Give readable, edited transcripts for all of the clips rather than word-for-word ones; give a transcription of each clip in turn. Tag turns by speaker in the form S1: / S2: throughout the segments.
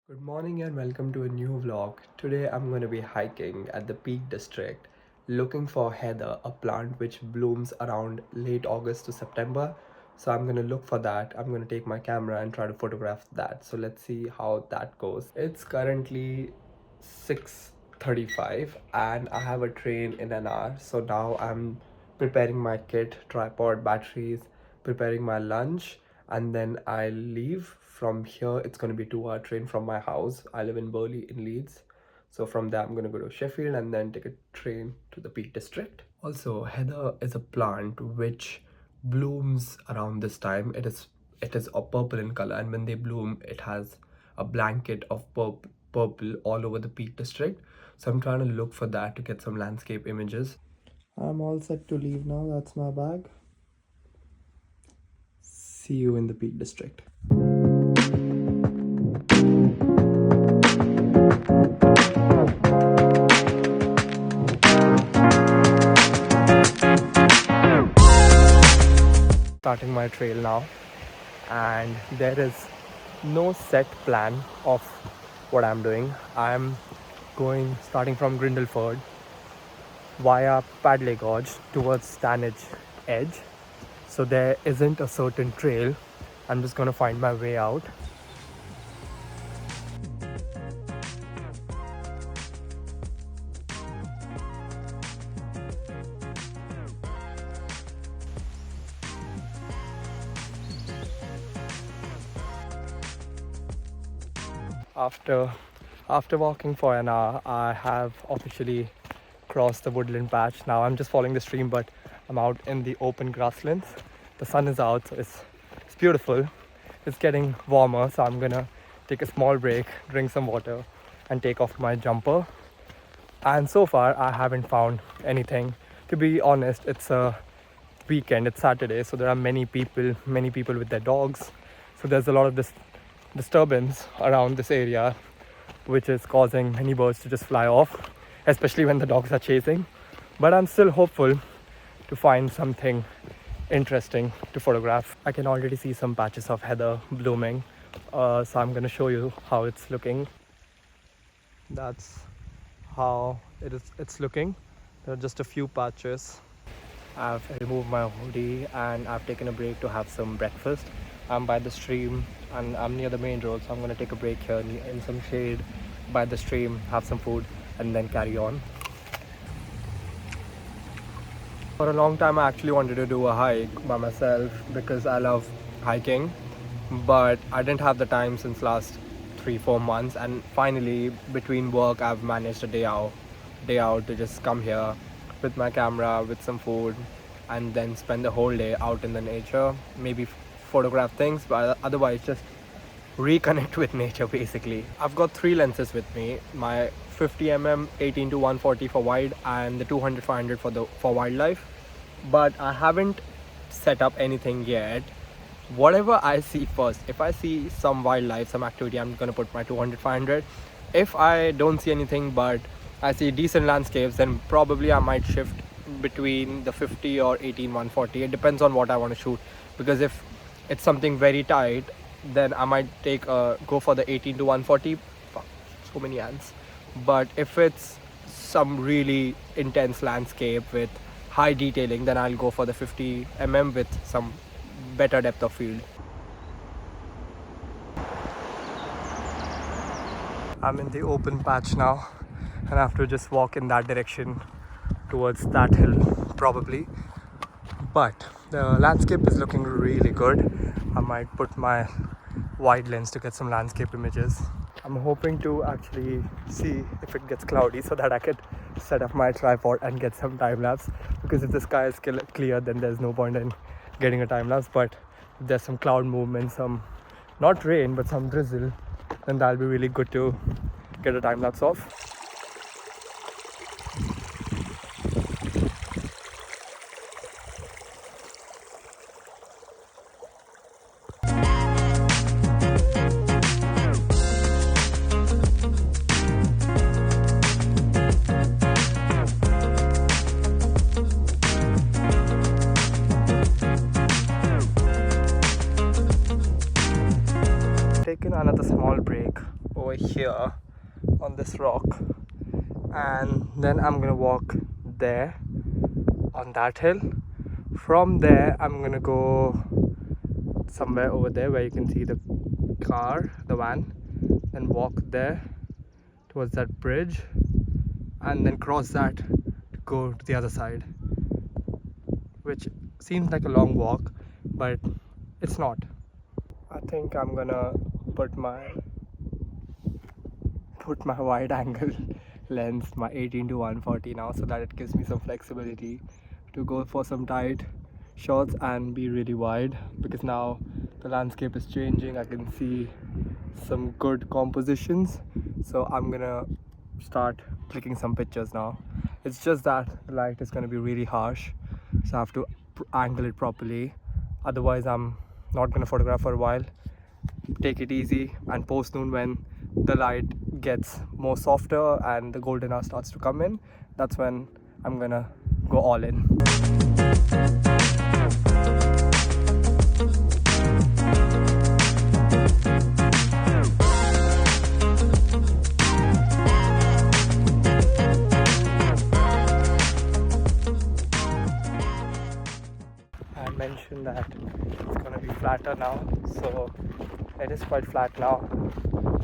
S1: Good morning and welcome to a new vlog. Today I'm going to be hiking at the Peak District looking for heather, a plant which blooms around late August to September. So I'm going to look for that. I'm going to take my camera and try to photograph that. So let's see how that goes. It's currently 6:35 and I have a train in an hour. So now I'm preparing my kit, tripod, batteries, preparing my lunch, and then I leave. From here it's going to be 2 hour train from my house. I live in Burley in Leeds, so from there I'm going to go to Sheffield and then take a train to the Peak District. Also, heather is a plant which blooms around this time. It is a purple in color, and when they bloom it has a blanket of purple all over the Peak District. So I'm trying to look for that to get some landscape images. I'm all set to leave now. That's my bag. See you in the Peak District. Starting my trail now, and there is no set plan of what I'm doing. I'm going starting from Grindleford via Padley Gorge towards Stanage Edge. So there isn't a certain trail. I'm just gonna find my way out. After walking for an hour, I have officially crossed the woodland patch. Now I'm just following the stream, but I'm out in the open grasslands. The sun is out, so it's beautiful. It's getting warmer, so I'm gonna take a small break, drink some water, and take off my jumper. And so far, I haven't found anything. To be honest, it's a weekend, it's Saturday, so there are many people with their dogs. So there's a lot of this disturbance around this area, which is causing many birds to just fly off, especially when the dogs are chasing. But I'm still hopeful to find something interesting to photograph. I can already see some patches of heather blooming, so I'm going to show you how it's looking. That's how it's looking. There are just a few patches. I've removed my hoodie and I've taken a break to have some breakfast. I'm by the stream and I'm near the main road, so I'm going to take a break here in some shade by the stream, have some food, and then carry on. For a long time I actually wanted to do a hike by myself because I love hiking, but I didn't have the time since last 3-4 months, and finally between work I've managed a day out to just come here with my camera, with some food, and then spend the whole day out in the nature. Maybe photograph things, but otherwise just reconnect with nature basically. I've got 3 lenses with me: my 50mm 18-140 for wide and the 200-500 for wildlife. But I haven't set up anything yet. Whatever I see first, if I see some wildlife, some activity, I'm gonna put my 200-500. If I don't see anything but I see decent landscapes, then probably I might shift between the 50 or 18-140. It depends on what I want to shoot, because if it's something very tight, then I might go for the 18-140. Fuck, so many ants. But if it's some really intense landscape with high detailing, then I'll go for the 50mm with some better depth of field. I'm in the open patch now and I have to just walk in that direction towards that hill probably. But the landscape is looking really good. I might put my wide lens to get some landscape images. I'm hoping to actually see if it gets cloudy so that I could set up my tripod and get some time lapse, because if the sky is clear, then there's no point in getting a time lapse. But if there's some cloud movement, some not rain but some drizzle, then that'll be really good to get a time lapse of. Taken another small break over here on this rock, and then I'm gonna walk there on that hill. From there I'm gonna go somewhere over there where you can see the car, the van, and walk there towards that bridge, and then cross that to go to the other side, which seems like a long walk, but it's not. I think I'm gonna put my wide angle lens, my 18 to 140 now, so that it gives me some flexibility to go for some tight shots and be really wide, because now the landscape is changing. I can see some good compositions, so I'm gonna start clicking some pictures now. It's just that the light is going to be really harsh, so I have to angle it properly, otherwise I'm not going to photograph for a while. Take it easy, and post noon, when the light gets more softer and the golden hour starts to come in, that's when I'm gonna go all in. I mentioned that it's gonna be flatter now, so it is quite flat now,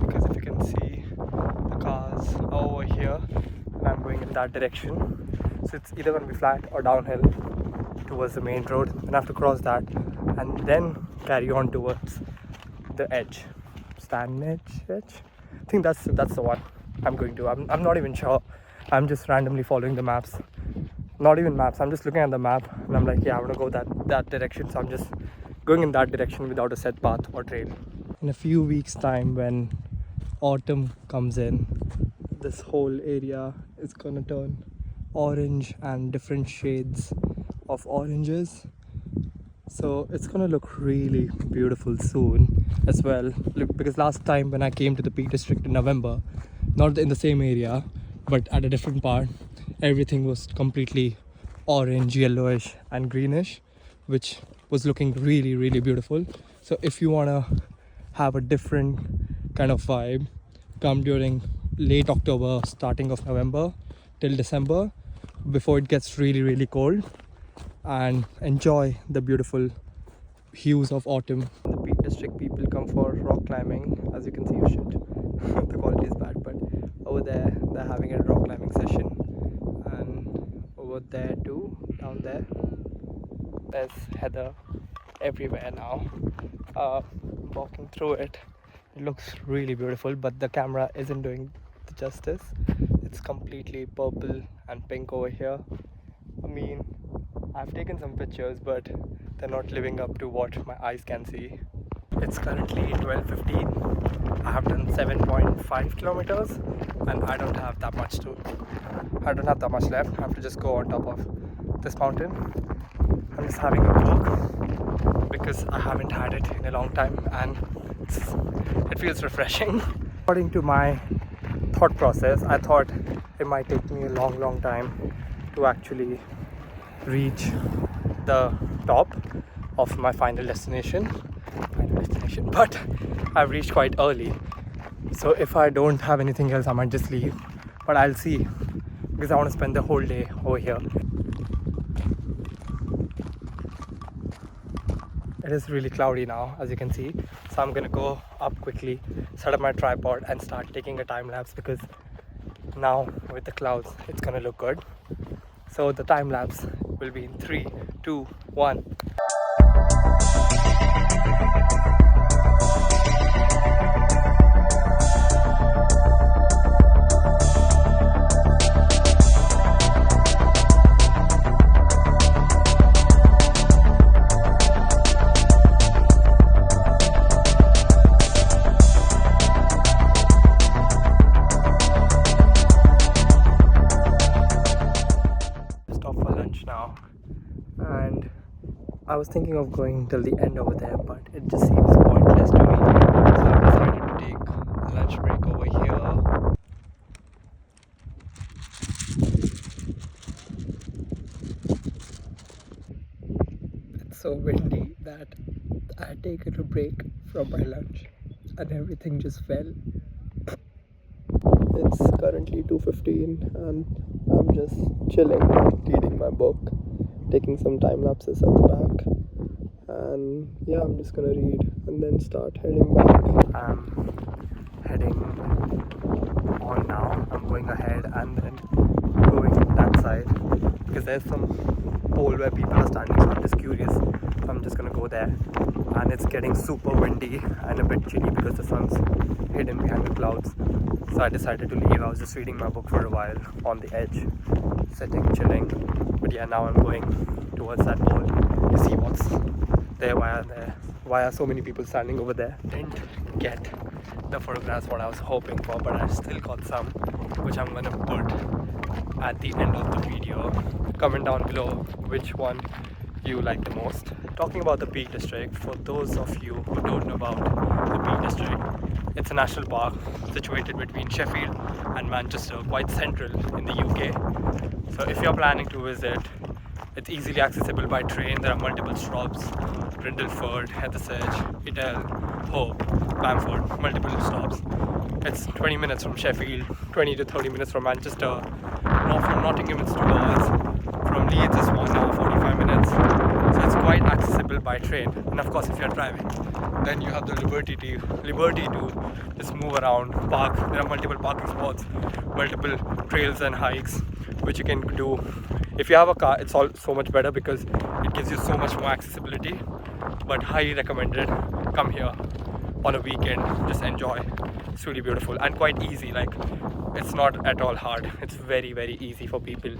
S1: because if you can see, the cars are over here and I'm going in that direction, so it's either going to be flat or downhill towards the main road, and I have to cross that and then carry on towards the edge, stand edge. I think that's the one I'm going to. I'm not even sure. I'm just randomly following the maps. Not even maps, I'm just looking at the map and I'm like, yeah, I want to go that direction, so I'm just going in that direction without a set path or trail. In a few weeks time, when autumn comes in, this whole area is gonna turn orange and different shades of oranges, so it's gonna look really beautiful soon as well. Look, because last time when I came to the Peak District in November, not in the same area but at a different part, everything was completely orange, yellowish and greenish, which was looking really, really beautiful. So if you want to have a different kind of vibe, come during late October, starting of November till December, before it gets really, really cold, and enjoy the beautiful hues of autumn. The Peak District people come for rock climbing. As you can see, the quality is bad, but over there they're having a rock climbing session, and over there too, down there's heather everywhere now. Walking through it, it looks really beautiful, but the camera isn't doing the justice. It's completely purple and pink over here. I mean, I've taken some pictures, but they're not living up to what my eyes can see. It's currently 12:15. I have done 7.5 kilometers and I don't have that much left. I have to just go on top of this mountain. I'm just having a walk because I haven't had it in a long time and it feels refreshing. According to my thought process, I thought it might take me a long time to actually reach the top of my final destination, but I've reached quite early, so if I don't have anything else I might just leave, but I'll see, because I want to spend the whole day over here. It is really cloudy now, as you can see, so I'm gonna go up quickly, set up my tripod and start taking a time lapse, because now with the clouds it's gonna look good. So the time lapse will be in 3, 2, 1. Now, and I was thinking of going till the end over there, but it just seems pointless to me, so I decided to take a lunch break over here. It's so windy that I had taken a break from my lunch and everything just fell. It's currently 2:15 and I'm just chilling, reading my book, taking some time lapses at the back. And yeah, I'm just gonna read and then start heading back. I'm heading on now. I'm going ahead and then going that side because there's some pole where people are standing, so I'm just curious. I'm just gonna go there. And it's getting super windy and a bit chilly because the sun's hidden behind the clouds. So I decided to leave. I was just reading my book for a while on the edge, sitting, chilling. But yeah, now I'm going towards that pole to see what's there, why are so many people standing over there. Didn't get the photographs what I was hoping for, but I still got some, which I'm gonna put at the end of the video. Comment down below which one you like the most. Talking about the Peak District, for those of you who don't know about the Peak District, it's a national park situated between Sheffield and Manchester, quite central in the UK. So if you're planning to visit, it's easily accessible by train. There are multiple stops: Brindleford, Heathersage, Edel, Hope, Bamford, multiple stops. It's 20 minutes from Sheffield, 20 to 30 minutes from Manchester. Now from Nottingham it's 2 hours. From Leeds it's 1 hour 45 minutes. So it's quite accessible by train. And of course if you're driving, then you have the liberty to just move around, park. There are multiple parking spots, multiple trails and hikes which you can do. If you have a car, it's all so much better because it gives you so much more accessibility. But highly recommended. Come here on a weekend, just enjoy. It's really beautiful and quite easy. Like, it's not at all hard. It's very, very easy for people.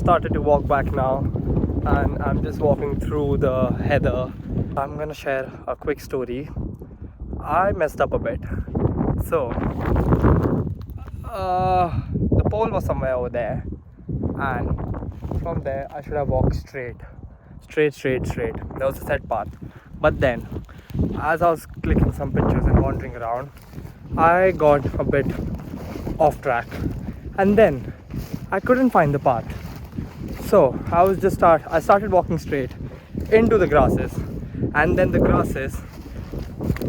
S1: Started to walk back now and I'm just walking through the heather. I'm gonna share a quick story. I messed up a bit. So the pole was somewhere over there, and from there I should have walked straight. There was a set path, but then as I was clicking some pictures and wandering around, I got a bit off track and then I couldn't find the path. So I started walking straight into the grasses, and then the grasses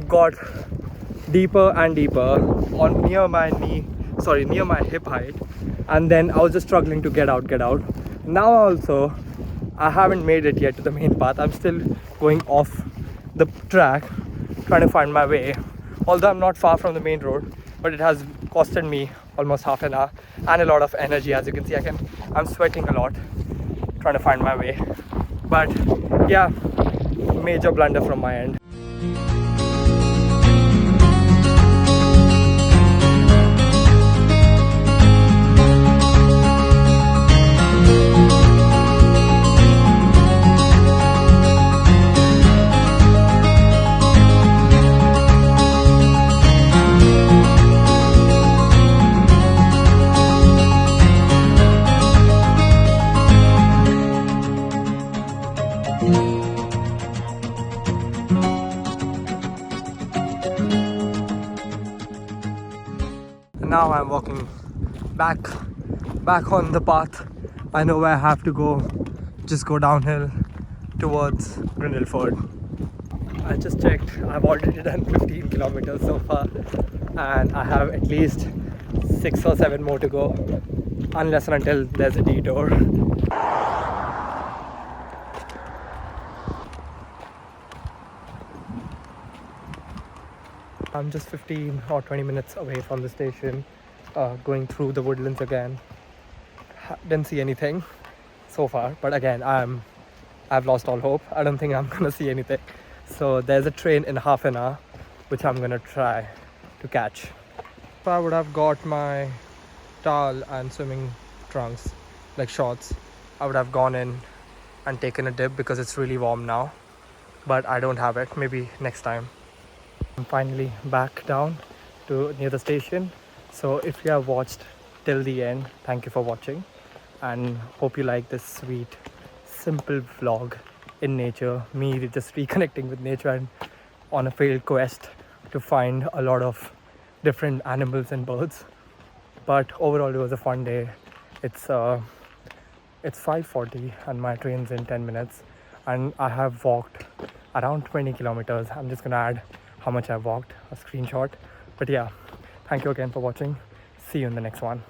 S1: got deeper and deeper on near my hip height, and then I was just struggling to get out. Now also I haven't made it yet to the main path. I'm still going off the track trying to find my way, although I'm not far from the main road, but it has costed me almost half an hour and a lot of energy. As you can see, I'm sweating a lot trying to find my way. But yeah, major blunder from my end. Now I'm walking back on the path. I know where I have to go. Just go downhill towards Brindleford. I just checked. I've already done 15 kilometers so far, and I have at least 6 or 7 more to go, unless and until there's a detour. I'm just 15 or 20 minutes away from the station, going through the woodlands again. Didn't see anything so far, but again, I've lost all hope. I don't think I'm gonna see anything. So there's a train in half an hour, which I'm gonna try to catch. If I would have got my towel and swimming trunks, like shorts, I would have gone in and taken a dip because it's really warm now. But I don't have it. Maybe next time. I'm finally back down to near the station. So if you have watched till the end. Thank you for watching, and hope you like this sweet, simple vlog in nature. Me just reconnecting with nature and on a failed quest to find a lot of different animals and birds. But overall, it was a fun day. It's 5:40 and my train's in 10 minutes, and I have walked around 20 kilometers. I'm just gonna add how much I've walked, a screenshot. But yeah, thank you again for watching. See you in the next one.